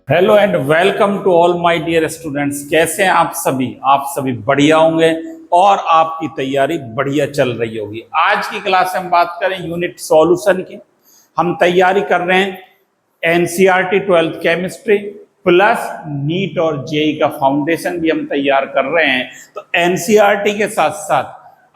Hello and welcome to all my dear students. कैसे हैं आप सभी बढ़िया होंगे और आपकी तैयारी बढ़िया चल रही होगी। आज की क्लास में हम बात करें यूनिट सॉल्यूशन की। हम तैयारी कर रहे हैं NCERT 12th chemistry plus NEET और जेई का फाउंडेशन भी हम तैयार कर रहे हैं। तो एनसीईआरटी के साथ साथ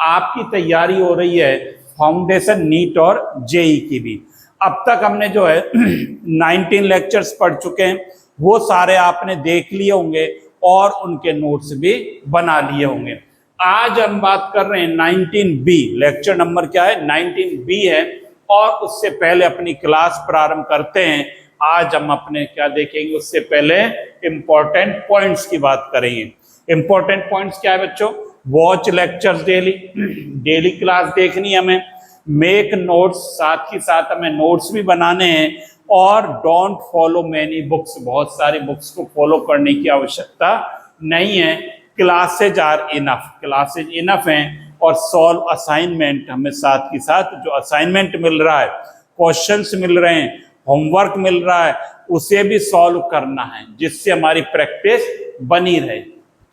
आपकी तैयारी हो रही है फाउंडेशन नीट और जेई की भी। अब तक हमने जो है 19 लेक्चर्स पढ़ चुके हैं, वो सारे आपने देख लिए होंगे और उनके नोट्स भी बना लिए होंगे। आज हम बात कर रहे हैं 19B। लेक्चर नंबर क्या है? 19B है। और उससे पहले अपनी क्लास प्रारंभ करते हैं। आज हम अपने क्या देखेंगे? उससे पहले इंपॉर्टेंट पॉइंट्स की बात करेंगे। इंपॉर्टेंट पॉइंट्स क्या है बच्चों? वॉच लेक्चर्स डेली क्लास देखनी हमें, मेक नोट्स, साथ ही साथ हमें नोट्स भी बनाने हैं, और डोंट फॉलो मैनी बुक्स, बहुत सारी बुक्स को फॉलो करने की आवश्यकता नहीं है। Classes are enough, classes enough हैं। और सॉल्व असाइनमेंट, हमें साथ ही साथ जो असाइनमेंट मिल रहा है, क्वेश्चंस मिल रहे हैं, होमवर्क मिल रहा है, उसे भी सॉल्व करना है, जिससे हमारी प्रैक्टिस बनी रहे।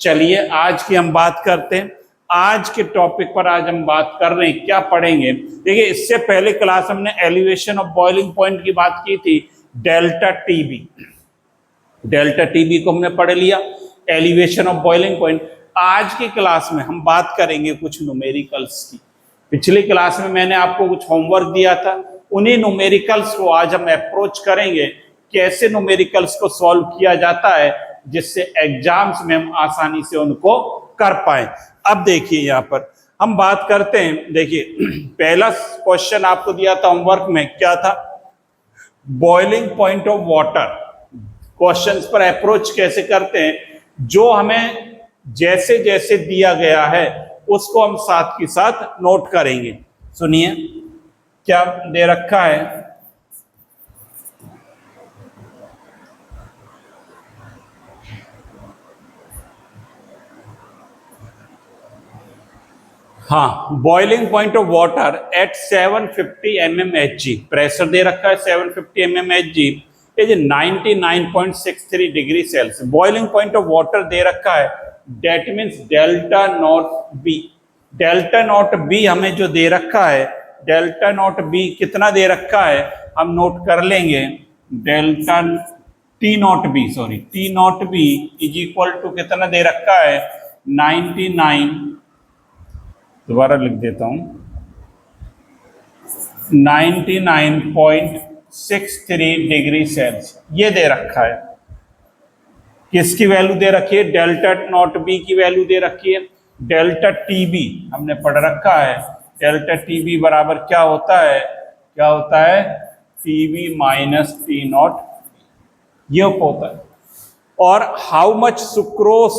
चलिए आज की हम बात करते हैं। आज के टॉपिक पर आज हम बात कर रहे हैं, क्या पढ़ेंगे? देखिए, इससे पहले क्लास हमने एलिवेशन ऑफ बॉइलिंग पॉइंट की बात की थी, डेल्टा टीबी। डेल्टा टीबी को हमने पढ़ लिया, एलिवेशन ऑफ बॉइलिंग पॉइंट। आज की क्लास में हम बात करेंगे कुछ न्यूमेरिकल्स की। पिछली क्लास में मैंने आपको कुछ होमवर्क दिया था, उन्हीं न्यूमेरिकल्स को आज हम अप्रोच करेंगे, कैसे न्यूमेरिकल्स को सॉल्व किया जाता है, जिससे एग्जाम्स में हम आसानी से उनको कर पाए। अब देखिए, यहां पर हम बात करते हैं। देखिए, पहला क्वेश्चन आपको दिया था होमवर्क में, क्या था? Boiling point of water. Questions पर अप्रोच कैसे करते हैं? जो हमें जैसे जैसे दिया गया है उसको हम साथ के साथ नोट करेंगे। सुनिए क्या दे रखा है। हाँ, boiling point of water at 750 mmHg, pressure दे रखा है 750 mmHg, is 99.63 degree Celsius. Boiling point of water दे रखा है, that means delta naught b. Delta naught b हमें जो दे रखा है, डेल्टा नॉट बी कितना दे रखा है हम नोट कर लेंगे। Delta T naught B, sorry, T naught B is equal to कितना दे रखा है? 99, दोबारा लिख देता हूं, 99.63 डिग्री सेल्सियस ये दे रखा है। किसकी वैल्यू दे रखी है? डेल्टा नॉट बी की वैल्यू दे रखी है। डेल्टा टीबी हमने पढ़ रखा है, डेल्टा टीबी बराबर क्या होता है? क्या होता है? टीबी माइनस टी नॉट, ये होता है। और हाउ मच सुक्रोस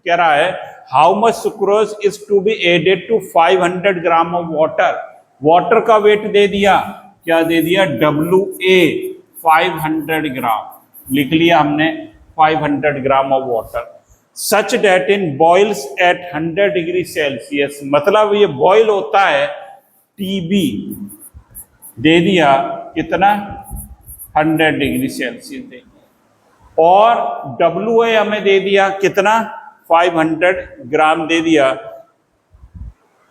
कह रहा है, how much sucrose is to be added to 500 gram of water. Water का वेट दे दिया, क्या दे दिया? WA 500 ग्राम लिख लिया हमने, 500 gram of water. Such that it boils at 100 degree Celsius, मतलब ये बॉइल होता है, TB दे दिया कितना? 100 डिग्री सेल्सियस दे दिया। और WA हमें दे दिया कितना? 500 ग्राम दे दिया।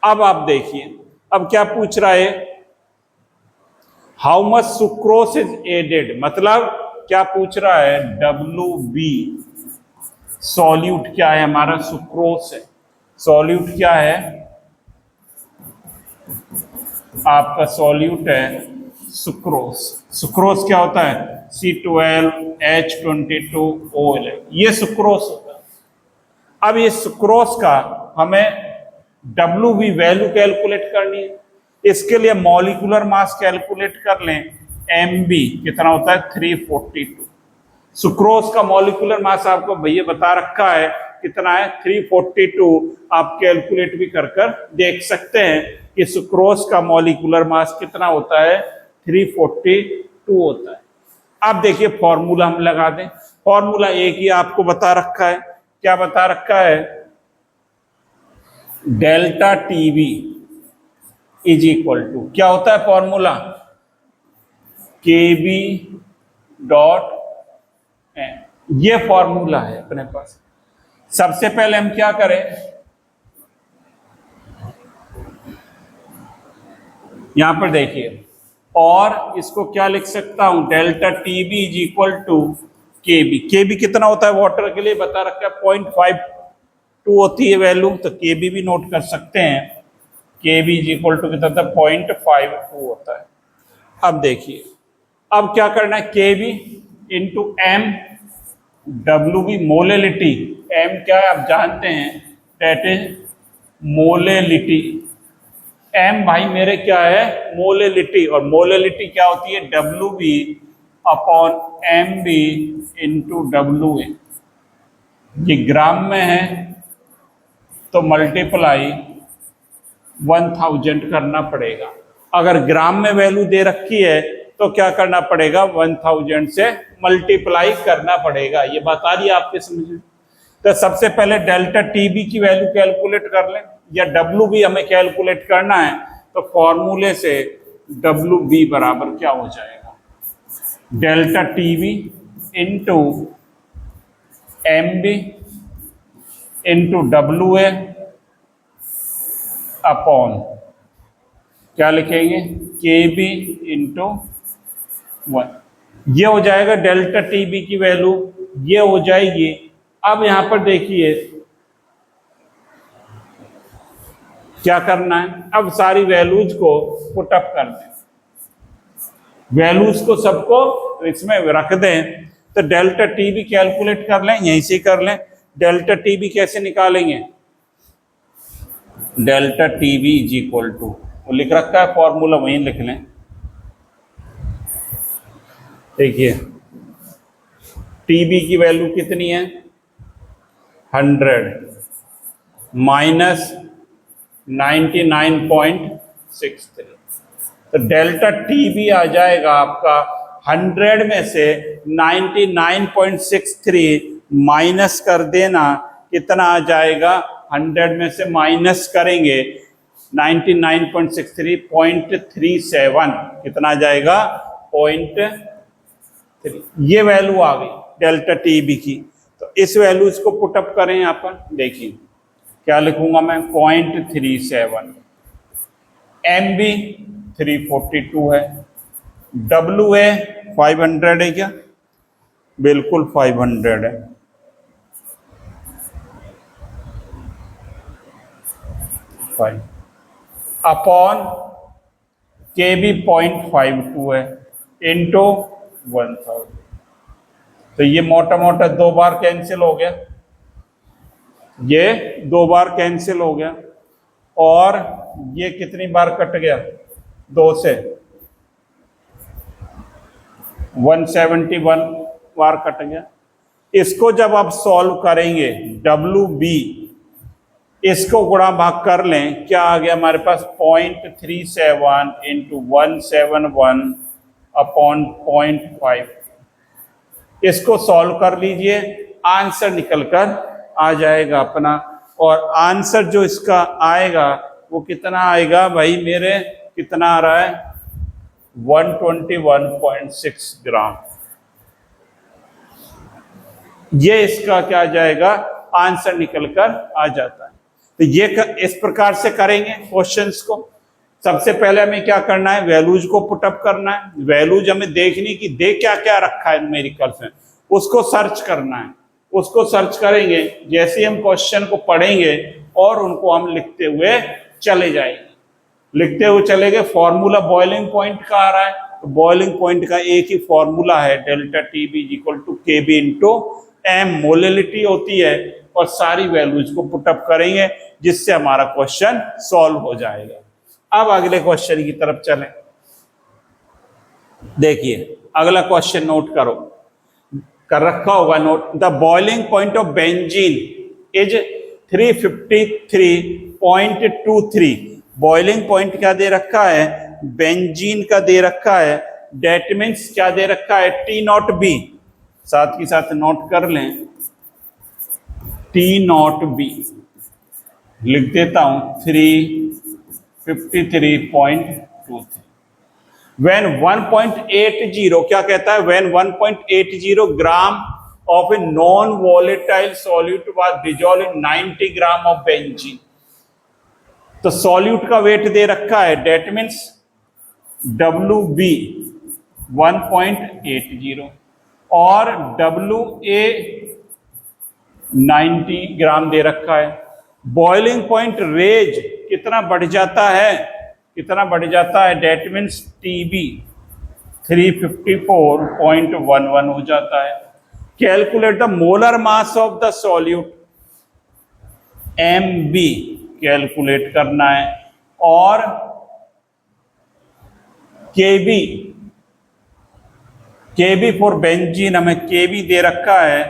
अब आप देखिए, अब क्या पूछ रहा है? How much sucrose is added, मतलब क्या पूछ रहा है? WB सॉल्यूट क्या है हमारा? सुक्रोस है। सॉल्यूट क्या है आपका? सॉल्यूट है सुक्रोस। सुक्रोस क्या होता है? C12H22O11, ये सुक्रोस होता है। अब ये सुक्रोस का हमें WB वैल्यू कैलकुलेट करनी है। इसके लिए मॉलिक्यूलर मास कैलकुलेट कर लें। MB कितना होता है? 342। सुक्रोस का मॉलिक्यूलर मास आपको भैया बता रखा है कितना है? 342। आप कैलकुलेट भी कर देख सकते हैं कि सुक्रोस का मॉलिक्यूलर मास कितना होता है? 342 होता है। अब देखिए फॉर्मूला हम लगा दें। फॉर्मूला एक ही आपको बता रखा है, क्या बता रखा है? Delta TB is equal to क्या होता है फॉर्मूला? KB डॉट ये फॉर्मूला है अपने पास। सबसे पहले हम क्या करें, यहां पर देखिए, और इसको क्या लिख सकता हूं, delta T B is equal to K B. K B कितना होता है वाटर के लिए बता रखा है, 0.52 होती है वैल्यू, तो के बी भी नोट कर सकते हैं। के बी इज इक्वल टू कितना था, 0.52 होता है। अब देखिए, अब क्या करना है, K B into M, W B molality, M क्या है आप जानते हैं, दैट इज मोलेलिटी। एम भाई मेरे क्या है, मोलेलिटी, और मोलेलिटी क्या होती है, W B upon M B into W A. ये ग्राम में है तो मल्टीप्लाई 1000 करना पड़ेगा। अगर ग्राम में वैल्यू दे रखी है तो क्या करना पड़ेगा, 1000 से मल्टीप्लाई करना पड़ेगा। ये बात आ रही है आपके समझ में। तो सबसे पहले डेल्टा टी बी की वैल्यू कैलकुलेट कर लें, या डब्ल्यू बी हमें कैलकुलेट करना है, तो फॉर्मूले से डब्ल्यू बी बराबर क्या हो जाएगा, delta T B into M B into W A upon क्या लिखेंगे, के बी इंटू 1। ये हो जाएगा डेल्टा टी बी की वैल्यू, ये हो जाएगी। अब यहां पर देखिए क्या करना है, अब सारी वैल्यूज को पुटअप कर दें, वैल्यूज को सबको इसमें रख दें। तो डेल्टा टी बी कैलकुलेट कर लें, यहीं से कर लें। डेल्टा टी बी कैसे निकालेंगे, delta T B is equal to, वो लिख रखा है फॉर्मूला, वहीं लिख लें। देखिए टी बी की वैल्यू कितनी है, 100 माइनस 99.63, तो डेल्टा टी बी आ जाएगा आपका 100 में से 99.63 माइनस कर देना, कितना आ जाएगा, 100 में से माइनस करेंगे 99.63, 0.37, कितना आ जाएगा, 0.3। ये वैल्यू आ गई डेल्टा टी बी की। तो इस वैल्यू को पुटअप करें यहाँ पर, देखिए क्या लिखूंगा मैं, 0.37, एम बी 342 है, डब्ल्यू ए 500 है, क्या बिल्कुल 500 है, अपॉन के बी 0.52 है इंटू 1000। तो ये मोटा मोटा 2 बार कैंसिल हो गया, ये 2 बार कैंसिल हो गया, और ये कितनी बार कट गया, 2 से 171 बार कट गया। इसको जब आप सॉल्व करेंगे, डब्ल्यू बी इसको गुणा भाग कर लें, क्या आ गया हमारे पास, 0.37 इंटू 171 अपॉन 0.5। इसको सॉल्व कर लीजिए, आंसर निकलकर आ जाएगा अपना। और आंसर जो इसका आएगा वो कितना आएगा भाई मेरे, कितना आ रहा है, 121.6 ग्राम। ये इसका क्या आ जाएगा, आंसर निकलकर आ जाता है। तो ये इस प्रकार से करेंगे क्वेश्चंस को। सबसे पहले हमें क्या करना है, वैल्यूज को पुटअप करना है। वैल्यूज हमें देखने की, दे क्या क्या रखा है न्यूमेरिकल्स में, उसको सर्च करना है। उसको सर्च करेंगे, जैसे ही हम क्वेश्चन को पढ़ेंगे और उनको हम लिखते हुए चले जाएंगे, लिखते हुए चले गए। फॉर्मूला बॉइलिंग पॉइंट का आ रहा है, तो बॉइलिंग पॉइंट का एक ही फॉर्मूला है, delta T B equal to K B into M, molality होती है। और सारी वैल्यूज को पुटअप करेंगे, जिससे हमारा क्वेश्चन सॉल्व हो जाएगा। अब अगले क्वेश्चन की तरफ चलें। देखिए अगला क्वेश्चन नोट करो, कर रखा होगा note. The boiling point of benzene is 353.23। Boiling point क्या दे रखा है, बेंजीन का दे रखा है। डेट मीन्स क्या दे रखा है, टी नॉट बी, साथ ही साथ नोट कर लें, टी नॉट बी लिख देता हूं, 353.23। When 1.80 क्या कहता है, when 1.80 gram of a non-volatile solute was dissolved in 90 gram of benzene। तो सॉल्यूट का वेट दे रखा है, डेट मीन्स WB 1.80 और WA 90 ग्राम दे रखा है। बॉइलिंग पॉइंट रेज कितना बढ़ जाता है, कितना बढ़ जाता है, डेट मीन्स TB 354.11 हो जाता है। Calculate the molar mass of the solute, MB calculate करना है, और KB फॉर बेंजीन हमें KB दे रखा है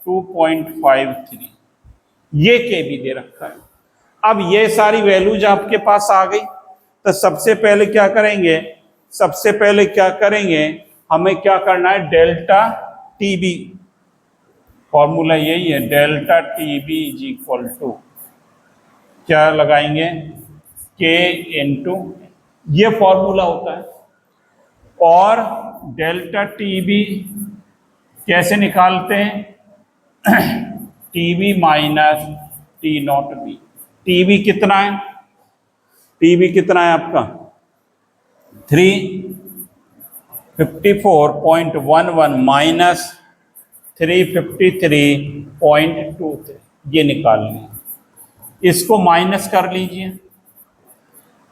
2.53, ये KB दे रखा है। अब ये सारी वैल्यूज आपके पास आ गई, तो सबसे पहले क्या करेंगे, सबसे पहले क्या करेंगे, हमें क्या करना है, डेल्टा TB, फॉर्मूला यही है, delta TB is equal to क्या लगाएंगे, K इंटू, ये फॉर्मूला होता है। और डेल्टा TB कैसे निकालते हैं, TB माइनस T0B। TB कितना है, TB कितना है आपका 354.11 माइनस 353.23, ये निकाल लें, इसको माइनस कर लीजिए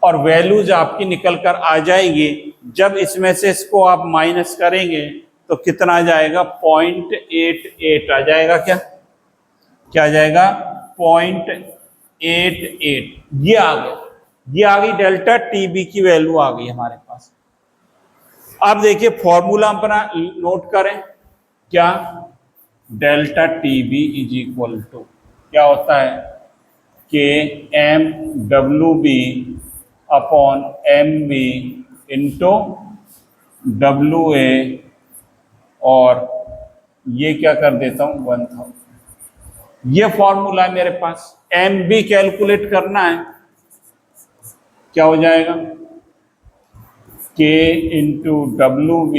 और वैल्यूज आपकी निकल कर आ जाएगी। जब इसमें से इसको आप माइनस करेंगे तो कितना आ जाएगा, 0.88 आ जाएगा, क्या क्या आ जाएगा, 0.88, ये आ गया, ये आ गई डेल्टा TB की वैल्यू आ गई हमारे पास। अब देखिए फॉर्मूला अपना नोट करें, क्या, delta TB is equal to क्या होता है, KMWB upon MB into WA, और ये क्या कर देता हूं 1000, ये फॉर्मूला है मेरे पास। MB कैलकुलेट करना है, क्या हो जाएगा, K into WB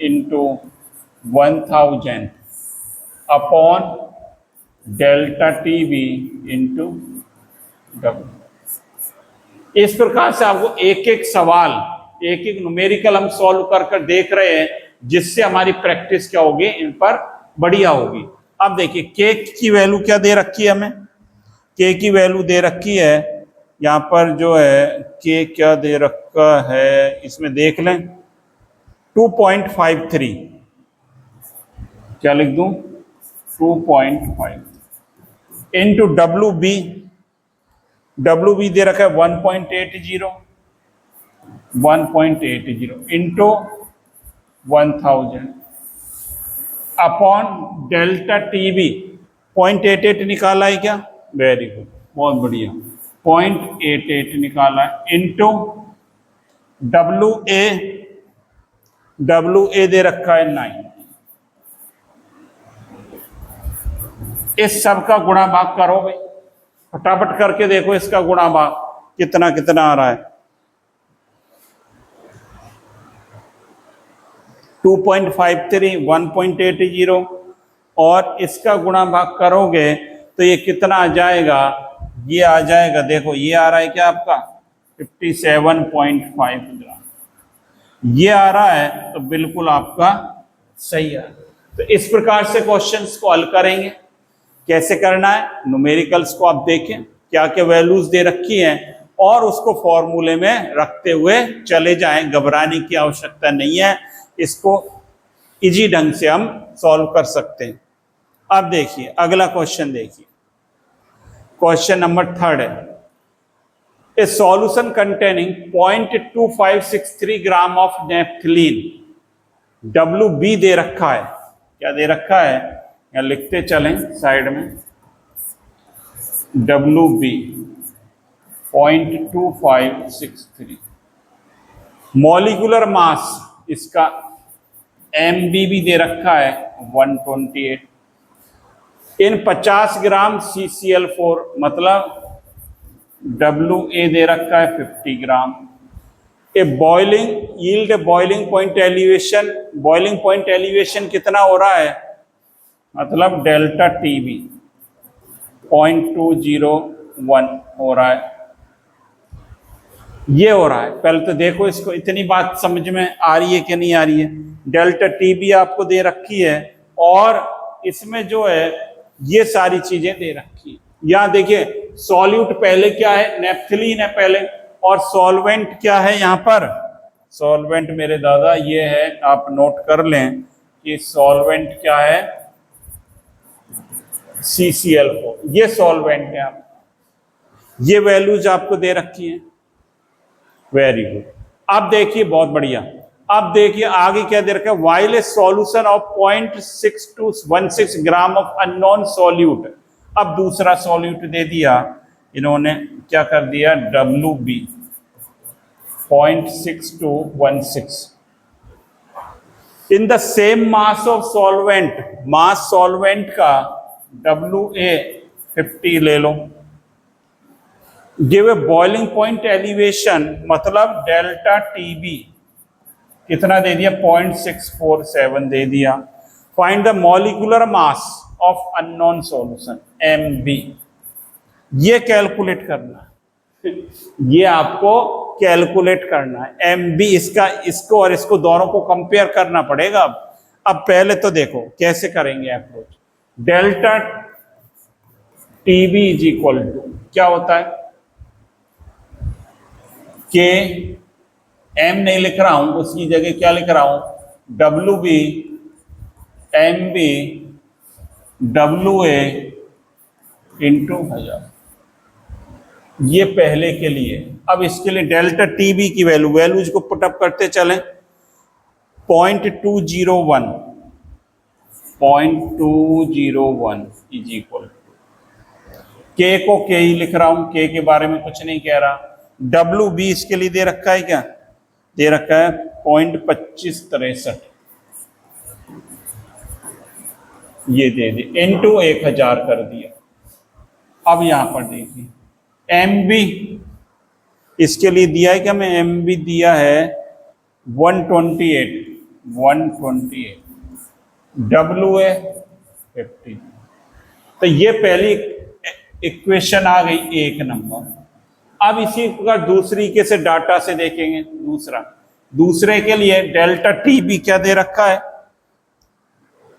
into 1000 upon delta TB into W। इस प्रकार से आपको एक एक सवाल, एक एक न्यूमेरिकल हम सॉल्व कर कर देख रहे हैं, जिससे हमारी प्रैक्टिस क्या होगी, इन पर बढ़िया होगी। अब देखिए K की वैल्यू क्या दे रखी है हमें, K की वैल्यू दे रखी है यहाँ पर जो है, K क्या दे रखा है, इसमें देख लें 2.53, क्या लिख दूं 2.5 इंटू WB दे रखा है 1.80 इंटू 1000 अपॉन डेल्टा TB 0.88 निकाला है क्या, वेरी गुड, बहुत बढ़िया, 0.88 निकाला है, इंटू WA दे रखा है 9। इस सब का गुणा भाग करो भाई, फटाफट करके देखो इसका गुणा भाग कितना कितना आ रहा है, 2.53, 1.80, और इसका गुणा भाग करोगे तो ये कितना आ जाएगा, ये आ जाएगा, देखो ये आ रहा है क्या आपका 57.5 ग्राम, ये आ रहा है, तो बिल्कुल आपका सही है। तो इस प्रकार से क्वेश्चंस को हल करेंगे। कैसे करना है, न्यूमेरिकल्स को आप देखें क्या क्या वैल्यूज दे रखी हैं, और उसको फॉर्मूले में रखते हुए चले जाएं, घबराने की आवश्यकता नहीं है, इसको इजी ढंग से हम सॉल्व कर सकते हैं। अब देखिए अगला क्वेश्चन, देखिए क्वेश्चन नंबर 3 है, ए solution containing 0.2563 gram of naphthalene, WB दे रखा है, क्या दे रखा है, या लिखते चलें साइड में, WB 0.2563, मॉलिक्यूलर मास इसका MB भी दे रखा है 128, इन 50 ग्राम CCl4 मतलब WA दे रखा है 50 gram. A boiling yield, boiling point elevation, boiling point elevation कितना हो रहा है, मतलब डेल्टा टीबी 0.201 हो रहा है, ये हो रहा है। पहले तो देखो इसको, इतनी बात समझ में आ रही है कि नहीं आ रही है। डेल्टा टीबी आपको दे रखी है और इसमें जो है ये सारी चीजें दे रखी है। यहां देखिए सॉल्यूट पहले क्या है, नेप्थलीन है पहले, और सॉल्वेंट क्या है यहाँ पर, सॉल्वेंट मेरे दादा ये है, आप नोट कर लें कि सॉल्वेंट क्या है, CCl4, ये सॉल्वेंट है। आप ये वैल्यूज आपको दे रखी है, वेरी गुड। अब देखिए बहुत बढ़िया, अब देखिए आगे क्या दे रखा है, while a solution of 0.6216 gram of unknown solute. अब दूसरा सॉल्यूट दे दिया इन्होंने, क्या कर दिया, WB 0.6216 in the same mass of solvent, mass solvent का WA 50 ले लो। Give a boiling point elevation, मतलब डेल्टा टीबी कितना दे दिया, 0.647 दे दिया। Find the molecular mass of unknown solution MB, ये कैलकुलेट करना है, ये आपको कैलकुलेट करना है MB, इसका, इसको और इसको दोनों को कंपेयर करना पड़ेगा। अब पहले तो देखो कैसे करेंगे approach. Delta TB is equal to क्या होता है, के M नहीं लिख रहा हूं, उसकी जगह क्या लिख रहा हूं, WB MB WA इंटू 1000, ये पहले के लिए। अब इसके लिए डेल्टा टीबी की वैल्यूज को पुटअप करते चलें, 0.201 इज इक्वल के को के ही लिख रहा हूं, के के बारे में कुछ नहीं कह रहा। WB इसके लिए दे रखा है, क्या दे रखा है, 0.2563 ये दे दे, इंटू 1000 कर दिया। अब यहां पर देखिए MB इसके लिए दिया है क्या, मैं MB दिया है 128 WA 50। तो ये पहली इक्वेशन आ गई, एक नंबर। अब इसी का दूसरी के से डाटा से देखेंगे, दूसरे के लिए डेल्टा टीबी क्या दे रखा है,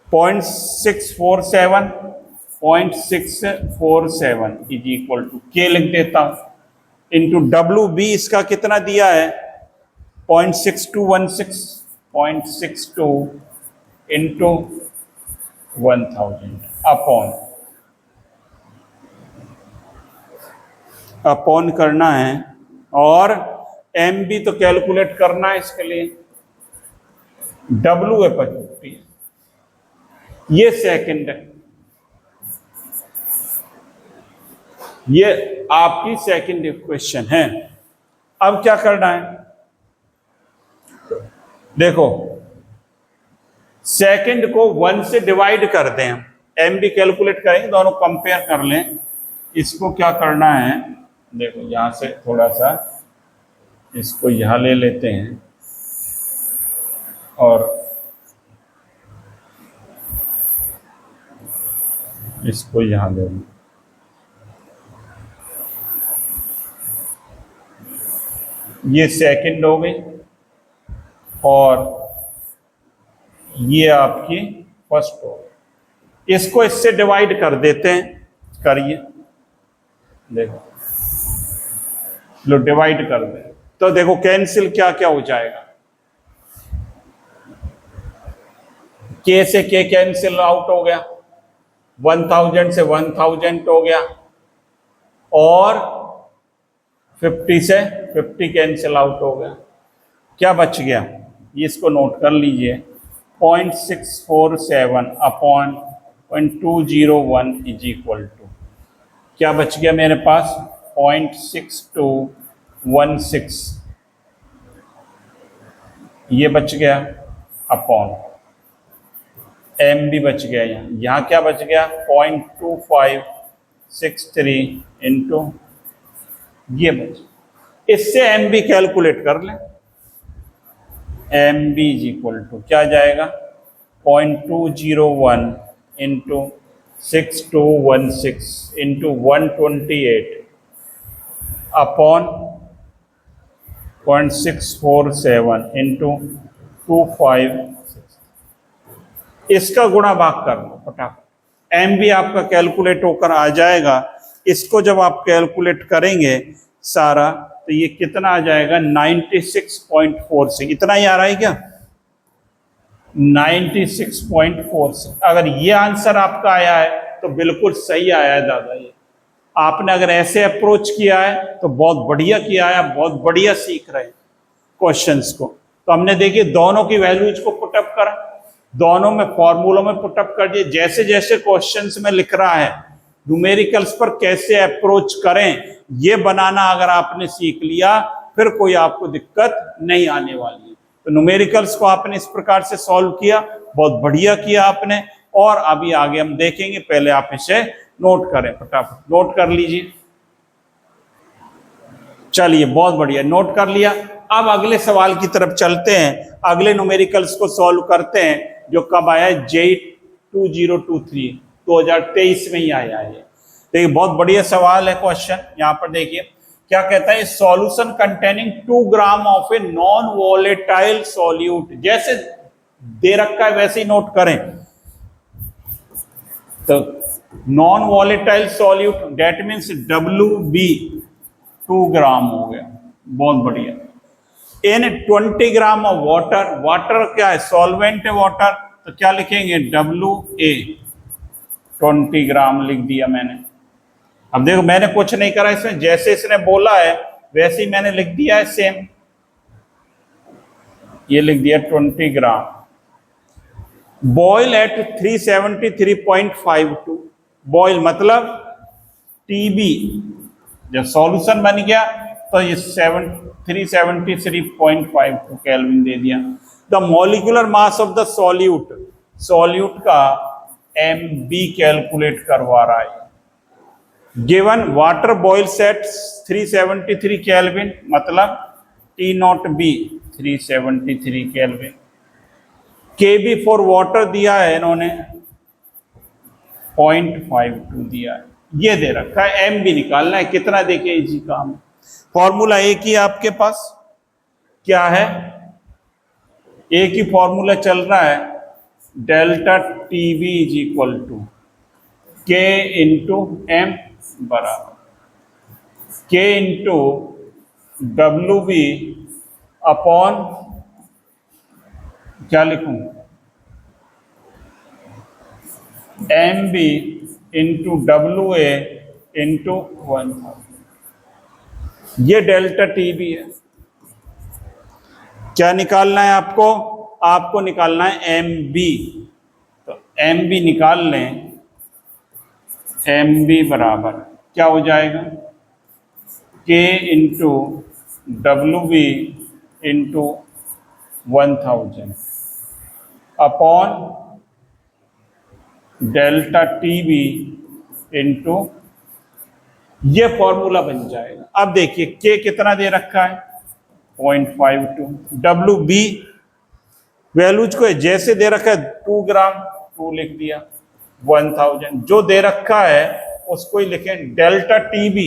0.647 इज इक्वल टू के लिख देता हूं, इंटू WB इसका कितना दिया है, 0.6216 इंटू 1000 अपॉन करना है, और MB तो कैलकुलेट करना है, इसके लिए WA पर 50, ये सेकंड है, ये आपकी सेकंड इक्वेशन है। अब क्या करना है, देखो सेकंड को 1 से डिवाइड कर दें, MB कैलकुलेट करेंगे, दोनों कंपेयर कर लें। इसको क्या करना है, देखो यहां से थोड़ा सा इसको यहां ले लेते हैं, और इसको यहां ले लें, ये सेकंड हो गई, और ये आपकी फर्स्ट हो गई। इसको इससे डिवाइड कर देते हैं, करिए, देखो लो डिवाइड कर दे, तो देखो कैंसिल क्या क्या हो जाएगा, के से के कैंसिल आउट हो गया, 1000 से 1000 हो गया, और 50 से 50 कैंसिल आउट हो गया। क्या बच गया, ये इसको नोट कर लीजिए, 0.647 अपॉन 0.201 इज इक्वल टू क्या बच गया मेरे पास, 0.6216 ये बच गया, अपॉन MB बच गया, यहाँ क्या बच गया, 0.2563 इंटू ये बच। इससे MB कैलकुलेट कर लें, MB इज इक्वल टू क्या जाएगा, 0.201 इंटू 6216 इंटू 128 अपॉन 0.647 इंटू 256, इसका गुणा भाग कर लो फटाफट। एम भी आपका कैलकुलेट होकर आ जाएगा। इसको जब आप कैलकुलेट करेंगे सारा, तो ये कितना आ जाएगा 96.46। इतना ही आ रहा है क्या? 96.46। अगर ये आंसर आपका आया है तो बिल्कुल सही आया है दादा। ये आपने अगर ऐसे अप्रोच किया है तो बहुत बढ़िया किया है, आप बहुत बढ़िया सीख रहे हैं क्वेश्चंस को। तो हमने देखिए दोनों की वैल्यूज को पुटअप करा, दोनों में फॉर्मूलों में पुटअप कर दिए। जैसे जैसे क्वेश्चंस में लिख रहा है न्यूमेरिकल्स पर कैसे अप्रोच करें, ये बनाना अगर आपने सीख लिया, फिर कोई आपको दिक्कत नहीं आने वाली है। तो न्यूमेरिकल्स को आपने इस प्रकार से सॉल्व किया, बहुत बढ़िया किया आपने। और अभी आगे हम देखेंगे, पहले आप इसे नोट करें, फटाफट नोट कर लीजिए। चलिए बहुत बढ़िया, नोट कर लिया। अब अगले सवाल की तरफ चलते हैं, अगले न्यूमेरिकल्स को सॉल्व करते हैं, जो कब आया है JEE 2023 में ही आया है। देखिए बहुत बढ़िया सवाल है क्वेश्चन। यहां पर देखिए क्या कहता है, solution containing 2 gram of a non volatile solute. जैसे दे रखा है वैसे ही नोट करें। तो non volatile solute that means WB 2 ग्राम हो गया, बहुत बढ़िया। इन 20 ग्राम ऑफ वाटर, वाटर क्या है, सॉल्वेंट है वाटर, तो क्या लिखेंगे WA 20 ग्राम लिख दिया मैंने। अब देखो मैंने कुछ नहीं करा इसमें, जैसे इसने बोला है वैसे ही मैंने लिख दिया है सेम। ये लिख दिया 20 ग्राम। बॉयल एट 373.52, बॉयल मतलब TB। जब सॉल्यूशन बन गया तो ये 373.52 केल्विन दे दिया। The molecular mass of the solute, solute का MB कैलकुलेट करवा रहा है। Given water boils at 373 kelvin, मतलब T0B 373 kelvin. KB for water दिया है इन्होंने 0.52 दिया है। ये दे रखा है, MB निकालना है। कितना देखिए इजी काम है। फॉर्मूला एक ही आपके पास क्या है, एक ही फॉर्मूला चल रहा है, delta TB is equal to K into M बराबर K इंटू WB अपॉन क्या लिखूं, MB इंटू WA इंटू 1000। ये डेल्टा TB है। क्या निकालना है आपको? आपको निकालना है MB। तो MB निकाल लें, MB बराबर क्या हो जाएगा, K into WB into 1000 upon delta TB into, ये फॉर्मूला बन जाएगा। अब देखिए K कितना दे रखा है 0.52, WB वैल्यूज को जैसे दे रखा है 2 ग्राम 2 लिख दिया, 1000 जो दे रखा है उसको ही लिखें। डेल्टा TB,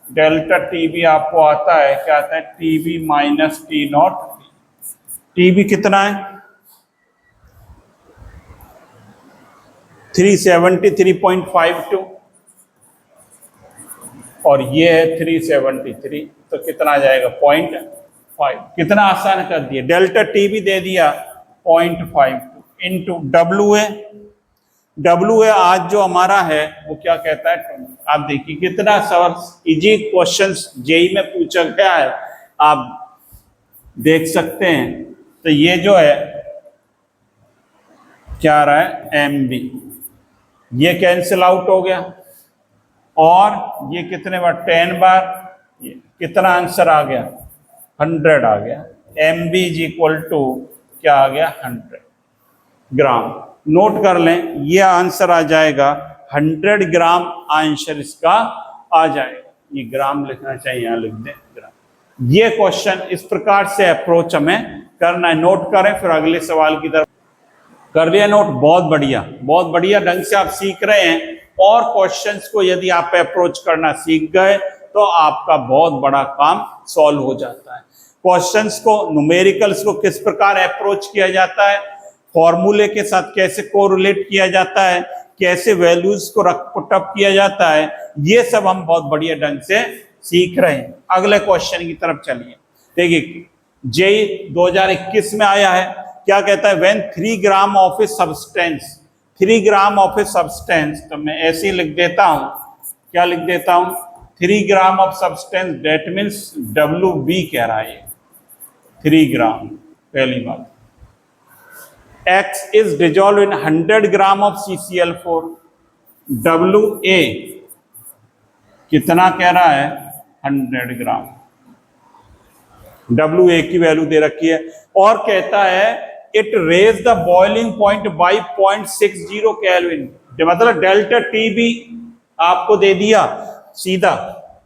डेल्टा TB आपको आता है, क्या आता है, TB माइनस T0। TB कितना है 373.52 और ये है 373, तो कितना आ जाएगा 0.5। कितना आसान कर दिया, डेल्टा TB दे दिया 0.52 इंटू WA आज जो हमारा है वो क्या कहता है 20। आप देखिए कितना सरल इजी क्वेश्चंस JEE में पूछा गया है, आप देख सकते हैं। तो ये जो है क्या आ रहा है MB, ये कैंसिल आउट हो गया, और ये कितने बार 10 बार, ये कितना आंसर आ गया 100 आ गया। MB इज इक्वल टू क्या आ गया 100 ग्राम। नोट कर लें, ये आंसर आ जाएगा 100 ग्राम, आंसर इसका आ जाएगा। ये ग्राम लिखना चाहिए, यहां लिख दें ग्राम। ये क्वेश्चन इस प्रकार से अप्रोच हमें करना है। नोट करें, फिर अगले सवाल की तरफ। कर लिया नोट? बहुत बढ़िया ढंग से आप सीख रहे हैं। और क्वेश्चंस को यदि आप अप्रोच करना सीख गए तो आपका बहुत बड़ा काम सॉल्व हो जाता है। क्वेश्चंस को, न्यूमेरिकल्स को किस प्रकार अप्रोच किया जाता है, फॉर्मूले के साथ कैसे कोरिलेट किया जाता है, कैसे वैल्यूज को पुटअप किया जाता है, ये सब हम बहुत बढ़िया ढंग से सीख रहे हैं। अगले क्वेश्चन की तरफ चलिए। देखिए जेई 2021 में आया है, क्या कहता है, when 3 gram of a substance, 3 gram of a substance, तो मैं ऐसे ही लिख देता हूं, क्या लिख देता हूं, 3 gram of substance, that means WB कह रहा है, 3 ग्राम। पहली बात, X is dissolved in 100 gram of CCl4, WA कितना कह रहा है, 100 ग्राम। WA की वैल्यू दे रखी है और कहता है it raise the boiling point by 0.60 kelvin, मतलब डेल्टा TB आपको दे दिया सीधा,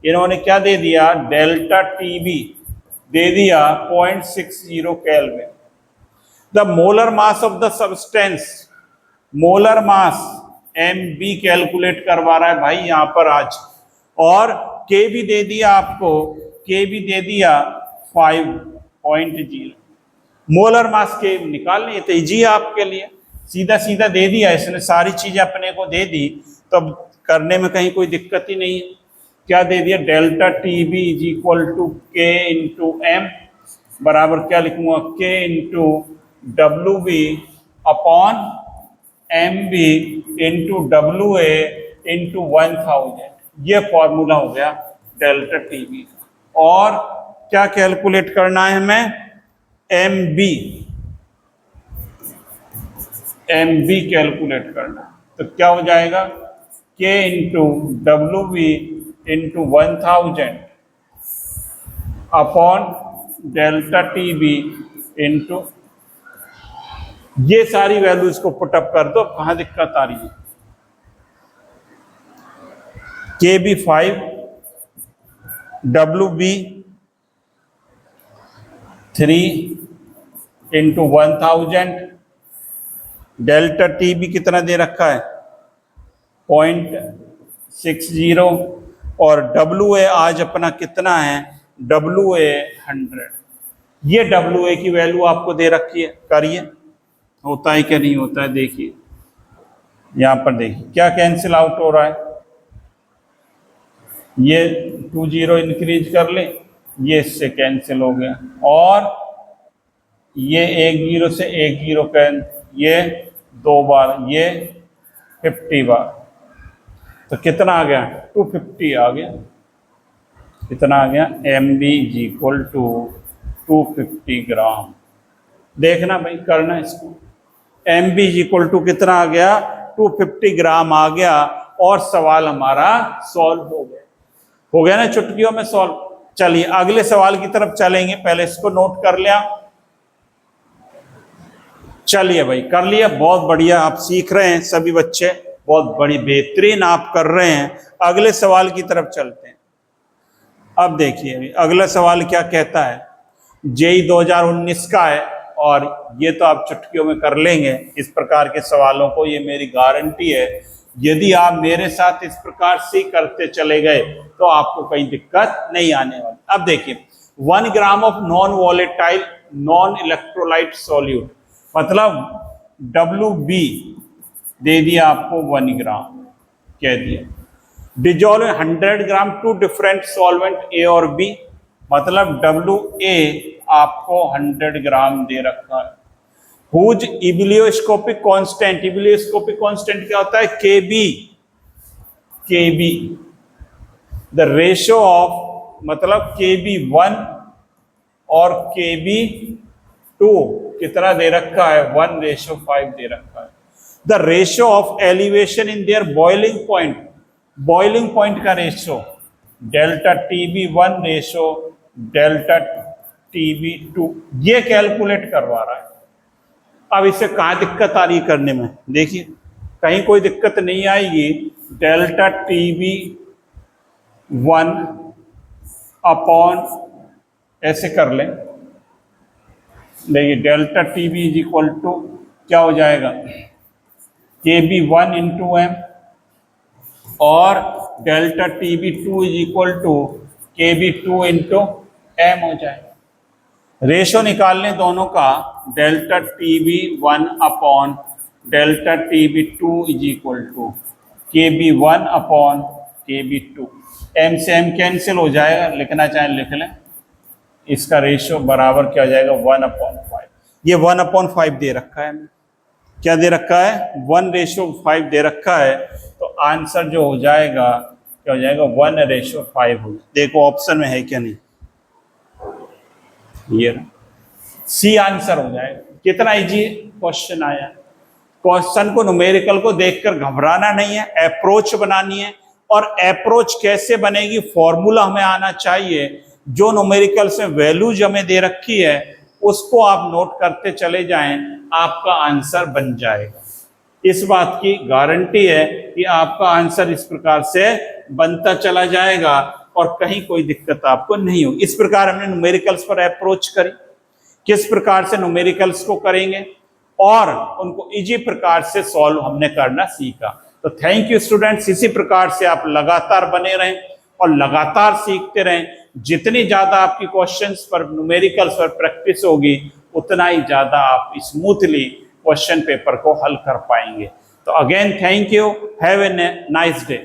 इन्होंने क्या दे दिया, डेल्टा TB दे दिया 0.60 kelvin. The molar mass of the substance, molar mass MB calculate करवा रहा है भाई यहां पर आज, और K भी दे दिया आपको, K भी दे दिया 5.0। मोलर मास के निकालने तो इजी है आपके लिए, सीधा सीधा दे दिया इसने, सारी चीजें अपने को दे दी, तब करने में कहीं कोई दिक्कत ही नहीं है। क्या दे दिया, delta TB is equal to K into M, बराबर क्या लिखूंगा, K into WB upon MB into WA into 1000। ये फॉर्मूला हो गया डेल्टा TB। और क्या कैलकुलेट करना है हमें, MB कैलकुलेट करना, तो क्या हो जाएगा, K into WB into 1000 upon delta TB into, ये सारी वैल्यूज को पुटअप कर दो, कहां दिक्कत आ रही है, KB 5, WB 3 into 1000, delta TB कितना दे रखा है 0.60, और WA आज अपना कितना है, WA 100। ये WA की वैल्यू आपको दे रखी है, करिए होता है क्या नहीं होता है, देखिए यहां पर देखिए क्या कैंसिल आउट हो रहा है, ये 20 इंक्रीज कर ले, ये इससे कैंसिल हो गया, और ये 10 से 10 ये 2 बार, ये 50 बार, तो कितना आ गया, 250 आ गया। कितना आ गया, MB इज इक्वल टू 250 ग्राम। देखना भाई, करना इसको, MB इज इक्वल टू कितना आ गया, 250 ग्राम आ गया, और सवाल हमारा सॉल्व हो गया ना चुटकियों में सॉल्व। चलिए अगले सवाल की तरफ चलेंगे, पहले इसको नोट कर लिया, चलिए भाई कर लिया, बहुत बढ़िया, आप सीख रहे हैं सभी बच्चे, बहुत बड़ी बेहतरीन आप कर रहे हैं। अगले सवाल की तरफ चलते हैं। अब देखिए अगला सवाल क्या कहता है, जेई 2019 का है, और ये तो आप चुटकियों में कर लेंगे इस प्रकार के सवालों को, ये मेरी गारंटी है। यदि आप मेरे साथ इस प्रकार से करते चले गए तो आपको कोई दिक्कत नहीं आने वाली। अब देखिए 1 gram of non volatile non electrolyte solute, मतलब WB दे दिया आपको 1 ग्राम, कह दिया dissolve 100 gram to different solvent A और B, मतलब WA आपको 100 ग्राम दे रखा है। Whose ebullioscopic constant, ebullioscopic constant क्या होता है, KB द रेशियो ऑफ, मतलब KB1 और KB2 कितना दे रखा है, 1:5 दे रखा है। The ratio of elevation in their boiling point, boiling point का ratio delta TB1 ratio delta TB2, ये कैलकुलेट करवा रहा है। अब इससे कहाँ दिक्कत आ रही है करने में, देखिए कहीं कोई दिक्कत नहीं आएगी। डेल्टा TB1 अपॉन, ऐसे कर लें, देखिए delta TB is equal to क्या हो जाएगा, KB1 इंटू एम और delta TB2 is equal to KB2 into M हो जाएगा। रेशो निकालने दोनों का, delta TB1 upon delta TB2 is equal to KB1 upon KB2। M से एम कैंसिल हो जाएगा, लिखना चाहें लिख लें। इसका रेशो बराबर क्या हो जाएगा, 1/5। ये 1/5 दे रखा है हमें, क्या दे रखा है, 1/5 दे रखा है। तो आंसर जो हो जाएगा क्या हो जाएगा, 1/5 हो। देखो ऑप्शन में है क्या नहीं, ये सी आंसर हो जाएगा। कितना इजी क्वेश्चन आया। क्वेश्चन को, न्यूमेरिकल को देखकर घबराना नहीं है, अप्रोच बनानी है। और अप्रोच कैसे बनेगी, फॉर्मूला हमें आना चाहिए। जो न्यूमेरिकल्स में वैल्यूज हमें दे रखी है उसको आप नोट करते चले जाएं, आपका आंसर बन जाएगा। इस बात की गारंटी है कि आपका आंसर इस प्रकार से बनता चला जाएगा और कहीं कोई दिक्कत आपको नहीं होगी। इस प्रकार हमने न्यूमेरिकल्स पर अप्रोच करी, किस प्रकार से न्यूमेरिकल्स को करेंगे और उनको इजी प्रकार से सॉल्व हमने करना सीखा। तो थैंक यू स्टूडेंट्स, इसी प्रकार से आप लगातार बने रहें और लगातार सीखते रहें। जितनी ज्यादा आपकी क्वेश्चंस पर, न्यूमेरिकल्स पर प्रैक्टिस होगी, उतना ही ज्यादा आप स्मूथली क्वेश्चन पेपर को हल कर पाएंगे। तो again thank you, have a nice day.